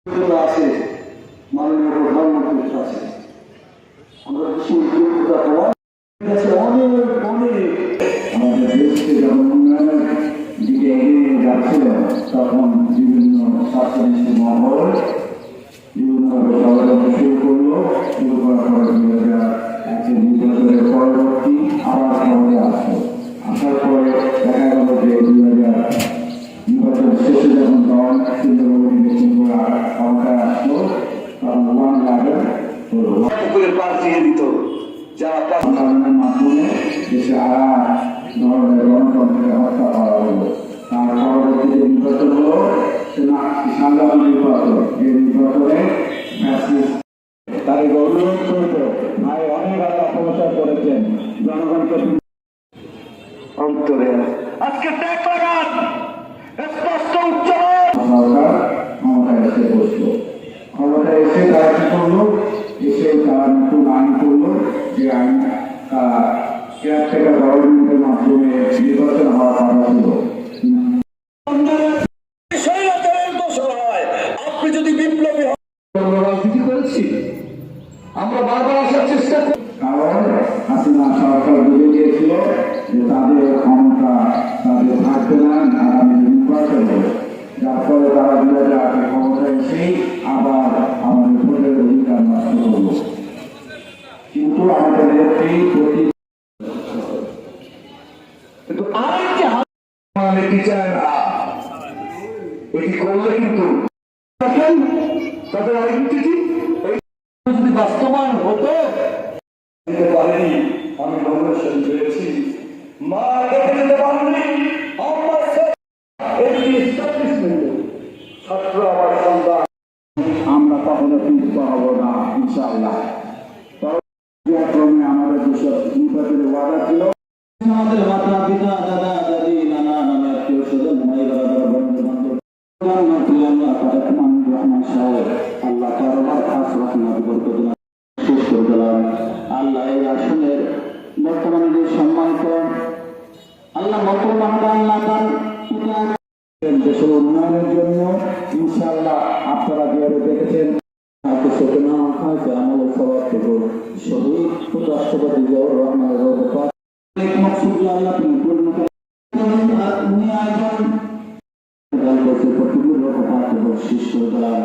আছে মাননীয় প্রধানমন্ত্রীর কাছে আমরা সেই যোগ্যতা পাওয়া গেছে অনেক আমাদের দেশকে যখন উন্নয়নের দিকে এগিয়ে যাচ্ছিল তখন বিভিন্ন স্বাস্থ্যনীতি মহল বিভিন্নভাবে ষড়যন্ত্র শুরু করলো। শুরু করার পরে 2001 নির্বাচনের পরবর্তী আবার ক্ষমতায় আসলো। আসার পরে দেখা গেল যে 2000 নির্বাচন শেষে যখন দল সুন্দরভাবে নির্বাচন করা ক্ষমতায় আসলো তখন পুকুরে পাশ দিয়ে দিত যারা আন্দোলনের মাধ্যমে দেশে ধরনের গণতন্ত্রকে হত্যা করা হলো। তার পরবর্তীতে নির্বাচন হলো সাধারণ নির্বাচন। এই নির্বাচনে তার অনুরোধ করত ভাই অনেক আগে অপপ্রচার করেছেন জনগণকে অন্তরে আজকে ত্যাগ করান স্পষ্ট উচ্চারণ সরকার ক্ষমতায় এসে বসলো। ক্ষমতায় এসে তারা কি করলো? এসে তারা নতুন আইন করলো যে আইন কেয়ারটেকার গভর্নমেন্টের মাধ্যমে নির্বাচন হওয়ার কথা ছিল। আপনি যদি বিপ্লবী রাজনীতি করেছি আমরা বারবার আসার চেষ্টা করি, কারণ হাসিনা সরকার বুঝে গিয়েছিল যে তাদের ক্ষমতা তাদের থাকবে না আগামী নির্বাচন হবে। যার ফলে তারা 2008 ক্ষমতায় এসেই আবার আমাদের ভোটের অধিকার নষ্ট করল। কিন্তু আমাদের নেত্রী কিন্তু আরেকটি নীতি চায় না, এটি করলে কিন্তু তাদের আরেকটি যদি বাস্তবায়ন হতো দিতে পারেনি। আমি নমিনেশন পেয়েছি, মা দেখে যেতে পারেনি ছাত্র আমার সন্তান, আমরা কখনো পিছপা হব না ইনশাআল্লাহ। ক্রমে আমাদের যেসব নির্বাচনের ওয়াদা ছিল আমাদের মাতা পিতা দাদা দাদি নানা নানা আত্মীয় স্বজন ভাই বাবা বন্ধু বান্ধব প্রধানমন্ত্রী আল্লাহ তারেক রহমান সাহেব আল্লাহ তার খাস রহমত বরকত শেষ করে দিলাম। আল্লাহ এই আসনের বর্তমানে যে সম্মানিত আল্লাহ আল্লাহ তার দেশের উন্নয়নের জন্য ইনশাআল্লাহ আপনারা যেভাবে দেখেছেন শহীদ রাষ্ট্রপতি জিয়াউর রহমানের শেষ করে দিলাম।